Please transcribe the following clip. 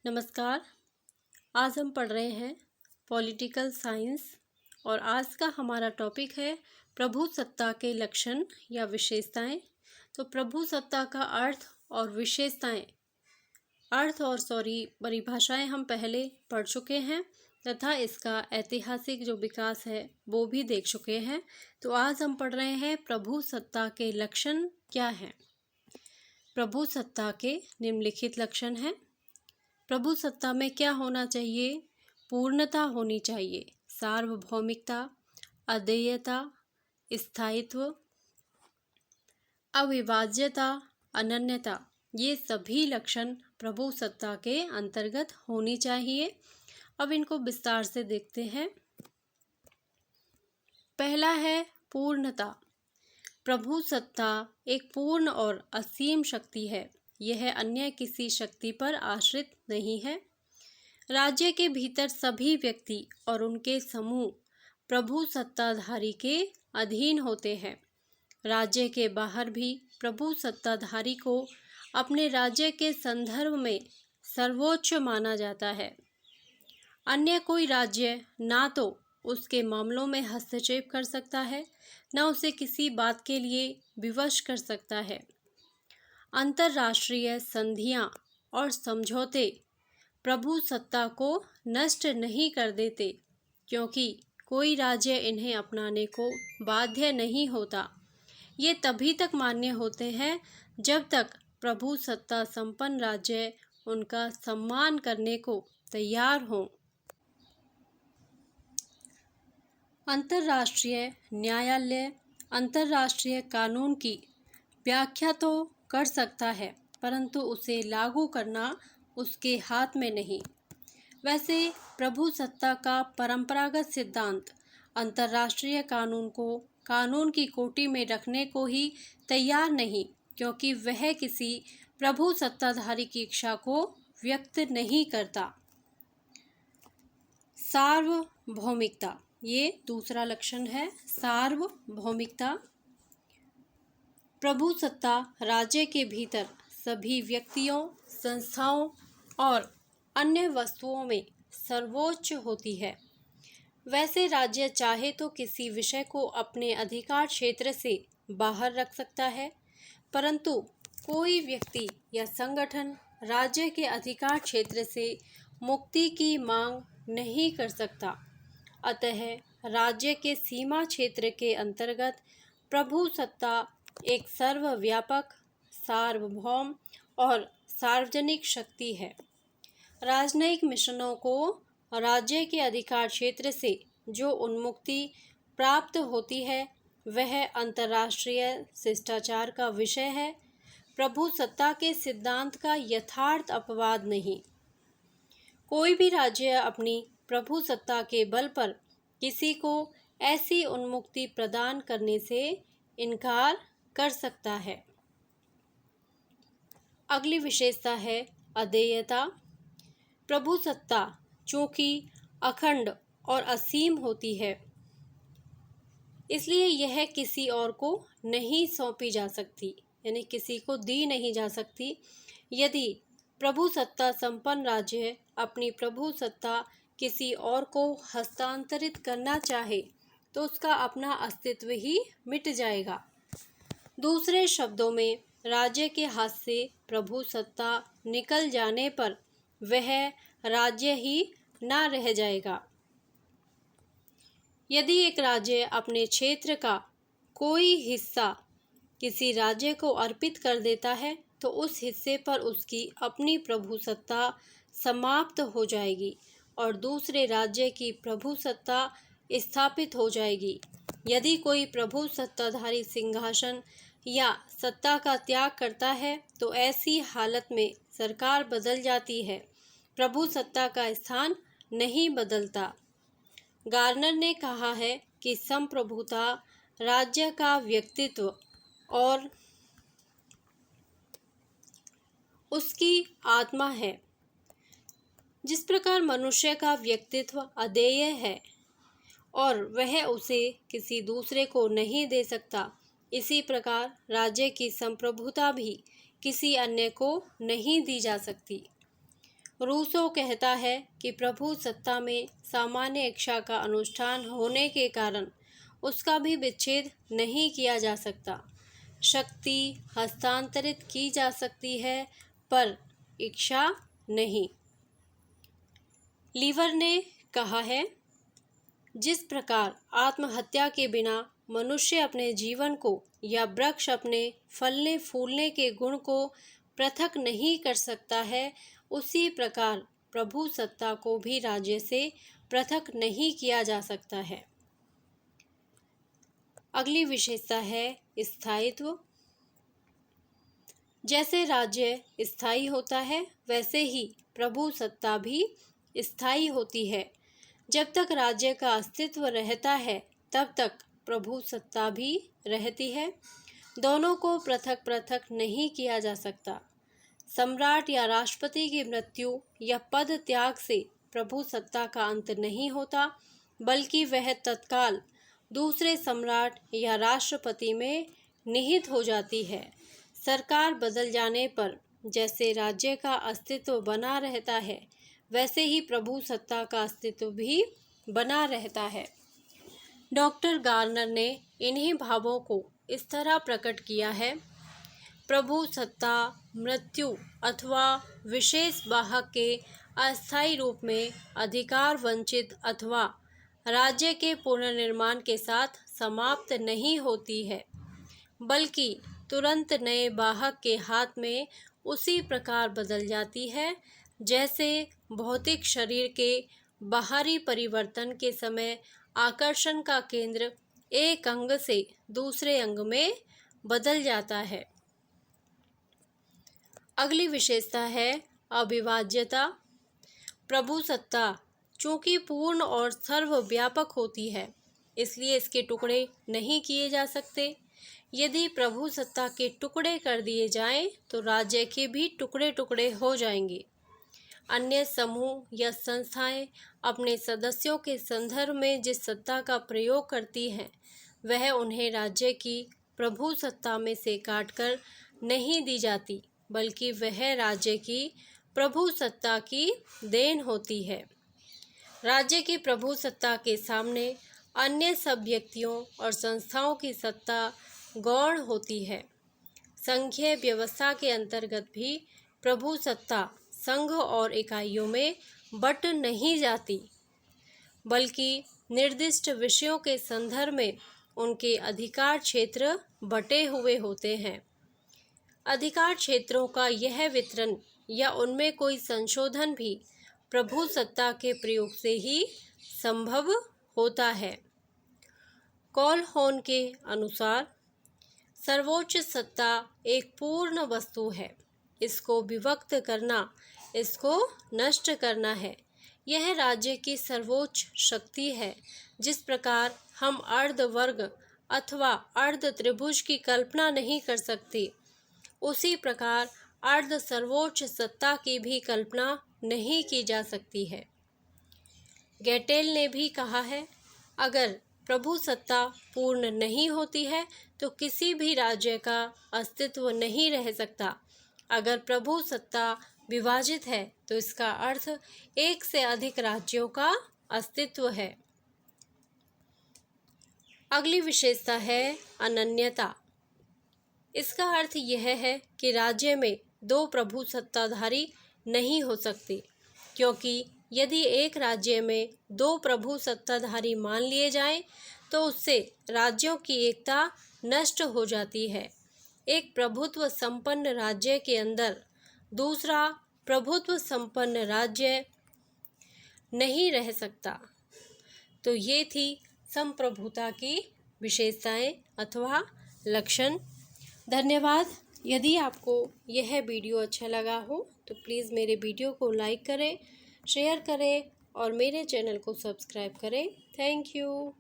नमस्कार। आज हम पढ़ रहे हैं पॉलिटिकल साइंस और आज का हमारा टॉपिक है प्रभु सत्ता के लक्षण या विशेषताएं। तो प्रभु सत्ता का अर्थ और विशेषताएं, परिभाषाएं हम पहले पढ़ चुके हैं तथा इसका ऐतिहासिक जो विकास है वो भी देख चुके हैं। तो आज हम पढ़ रहे हैं प्रभु सत्ता के लक्षण क्या हैं। प्रभु सत्ता के निम्नलिखित लक्षण हैं। प्रभु सत्ता में क्या होना चाहिए? पूर्णता होनी चाहिए, सार्वभौमिकता, अद्वितीयता, स्थायित्व, अविभाज्यता, अनन्यता, ये सभी लक्षण प्रभु सत्ता के अंतर्गत होनी चाहिए। अब इनको विस्तार से देखते हैं। पहला है पूर्णता। प्रभु सत्ता एक पूर्ण और असीम शक्ति है। यह अन्य किसी शक्ति पर आश्रित नहीं है। राज्य के भीतर सभी व्यक्ति और उनके समूह प्रभु सत्ताधारी के अधीन होते हैं। राज्य के बाहर भी प्रभु सत्ताधारी को अपने राज्य के संदर्भ में सर्वोच्च माना जाता है। अन्य कोई राज्य ना तो उसके मामलों में हस्तक्षेप कर सकता है, न उसे किसी बात के लिए विवश कर सकता है। अंतर्राष्ट्रीय संधियां और समझौते प्रभु सत्ता को नष्ट नहीं कर देते, क्योंकि कोई राज्य इन्हें अपनाने को बाध्य नहीं होता। ये तभी तक मान्य होते हैं जब तक प्रभु सत्ता संपन्न राज्य उनका सम्मान करने को तैयार हों। अंतर्राष्ट्रीय न्यायालय अंतर्राष्ट्रीय कानून की व्याख्या तो कर सकता है, परंतु उसे लागू करना उसके हाथ में नहीं। वैसे प्रभु सत्ता का परंपरागत सिद्धांत अंतर्राष्ट्रीय कानून को कानून की कोटि में रखने को ही तैयार नहीं, क्योंकि वह किसी प्रभु सत्ताधारी की इच्छा को व्यक्त नहीं करता। सार्वभौमिकता, ये दूसरा लक्षण है, सार्वभौमिकता। प्रभु सत्ता राज्य के भीतर सभी व्यक्तियों, संस्थाओं और अन्य वस्तुओं में सर्वोच्च होती है। वैसे राज्य चाहे तो किसी विषय को अपने अधिकार क्षेत्र से बाहर रख सकता है, परंतु कोई व्यक्ति या संगठन राज्य के अधिकार क्षेत्र से मुक्ति की मांग नहीं कर सकता। अतः राज्य के सीमा क्षेत्र के अंतर्गत प्रभु सत्ता एक सर्वव्यापक, सार्वभौम और सार्वजनिक शक्ति है। राजनयिक मिशनों को राज्य के अधिकार क्षेत्र से जो उन्मुक्ति प्राप्त होती है वह अंतर्राष्ट्रीय शिष्टाचार का विषय है, प्रभु सत्ता के सिद्धांत का यथार्थ अपवाद नहीं। कोई भी राज्य अपनी प्रभु सत्ता के बल पर किसी को ऐसी उन्मुक्ति प्रदान करने से इनकार कर सकता है। अगली विशेषता है अद्वितीयता। प्रभु सत्ता चूंकि अखंड और असीम होती है, इसलिए यह किसी और को नहीं सौंपी जा सकती, यानी किसी को दी नहीं जा सकती। यदि प्रभु सत्ता संपन्न राज्य अपनी प्रभु सत्ता किसी और को हस्तांतरित करना चाहे तो उसका अपना अस्तित्व ही मिट जाएगा। दूसरे शब्दों में, राज्य के हाथ से प्रभु सत्ता निकल जाने पर वह राज्य ही ना रह जाएगा। यदि एक राज्य अपने क्षेत्र का कोई हिस्सा किसी राज्य को अर्पित कर देता है तो उस हिस्से पर उसकी अपनी प्रभु सत्ता समाप्त हो जाएगी और दूसरे राज्य की प्रभु सत्ता स्थापित हो जाएगी। यदि कोई प्रभु सत्ताधारी सिंहासन या सत्ता का त्याग करता है तो ऐसी हालत में सरकार बदल जाती है, प्रभु सत्ता का स्थान नहीं बदलता। गार्नर ने कहा है कि संप्रभुता राज्य का व्यक्तित्व और उसकी आत्मा है। जिस प्रकार मनुष्य का व्यक्तित्व अदेय है और वह उसे किसी दूसरे को नहीं दे सकता, इसी प्रकार राज्य की संप्रभुता भी किसी अन्य को नहीं दी जा सकती। रूसो कहता है कि प्रभु सत्ता में सामान्य इच्छा का अनुष्ठान होने के कारण उसका भी विच्छेद नहीं किया जा सकता। शक्ति हस्तांतरित की जा सकती है पर इच्छा नहीं। लीवर ने कहा है, जिस प्रकार आत्महत्या के बिना मनुष्य अपने जीवन को या वृक्ष अपने फलने फूलने के गुण को पृथक नहीं कर सकता है, उसी प्रकार प्रभु सत्ता को भी राज्य से पृथक नहीं किया जा सकता है। अगली विशेषता है स्थायित्व। जैसे राज्य स्थायी होता है, वैसे ही प्रभु सत्ता भी स्थायी होती है। जब तक राज्य का अस्तित्व रहता है, तब तक प्रभु सत्ता भी रहती है। दोनों को पृथक पृथक नहीं किया जा सकता। सम्राट या राष्ट्रपति की मृत्यु या पद त्याग से प्रभु सत्ता का अंत नहीं होता, बल्कि वह तत्काल दूसरे सम्राट या राष्ट्रपति में निहित हो जाती है। सरकार बदल जाने पर जैसे राज्य का अस्तित्व बना रहता है, वैसे ही प्रभु सत्ता का अस्तित्व भी बना रहता है। डॉक्टर गार्नर ने इन्हीं भावों को इस तरह प्रकट किया है। प्रभु सत्ता मृत्यु अथवा विशेष वाहक के अस्थायी रूप में अधिकार वंचित अथवा राज्य के पुनर्निर्माण के साथ समाप्त नहीं होती है, बल्कि तुरंत नए वाहक के हाथ में उसी प्रकार बदल जाती है जैसे भौतिक शरीर के बाहरी परिवर्तन के समय आकर्षण का केंद्र एक अंग से दूसरे अंग में बदल जाता है। अगली विशेषता है अविभाज्यता। प्रभु सत्ता चूंकि पूर्ण और सर्वव्यापक होती है, इसलिए इसके टुकड़े नहीं किए जा सकते। यदि प्रभु सत्ता के टुकड़े कर दिए जाएं, तो राज्य के भी टुकड़े टुकड़े हो जाएंगे। अन्य समूह या संस्थाएं अपने सदस्यों के संदर्भ में जिस सत्ता का प्रयोग करती हैं, वह उन्हें राज्य की प्रभु सत्ता में से काटकर नहीं दी जाती, बल्कि वह राज्य की प्रभु सत्ता की देन होती है। राज्य की प्रभु सत्ता के सामने अन्य सब व्यक्तियों और संस्थाओं की सत्ता गौण होती है। संघीय व्यवस्था के अंतर्गत भी प्रभु सत्ता संघ और इकाइयों में बट नहीं जाती, बल्कि निर्दिष्ट विषयों के संदर्भ में उनके अधिकार क्षेत्र बटे हुए होते हैं। अधिकार क्षेत्रों का यह वितरण या उनमें कोई संशोधन भी प्रभु सत्ता के प्रयोग से ही संभव होता है। कॉलहोन के अनुसार सर्वोच्च सत्ता एक पूर्ण वस्तु है। इसको विभक्त करना, इसको नष्ट करना है। यह राज्य की सर्वोच्च शक्ति है। जिस प्रकार हम अर्ध वर्ग अथवा अर्ध त्रिभुज की कल्पना नहीं कर सकते, उसी प्रकार अर्ध सर्वोच्च सत्ता की भी कल्पना नहीं की जा सकती है। गेटेल ने भी कहा है, अगर प्रभु सत्ता पूर्ण नहीं होती है तो किसी भी राज्य का अस्तित्व नहीं रह सकता। अगर प्रभु सत्ता विभाजित है तो इसका अर्थ एक से अधिक राज्यों का अस्तित्व है। अगली विशेषता है अनन्यता। इसका अर्थ यह है कि राज्य में दो प्रभु सत्ताधारी नहीं हो सकते, क्योंकि यदि एक राज्य में दो प्रभु सत्ताधारी मान लिए जाएं, तो उससे राज्यों की एकता नष्ट हो जाती है। एक प्रभुत्व संपन्न राज्य के अंदर दूसरा प्रभुत्व संपन्न राज्य नहीं रह सकता। तो ये थी संप्रभुता की विशेषताएं अथवा लक्षण। धन्यवाद। यदि आपको यह वीडियो अच्छा लगा हो तो प्लीज़ मेरे वीडियो को लाइक करें, शेयर करें और मेरे चैनल को सब्सक्राइब करें। Thank you.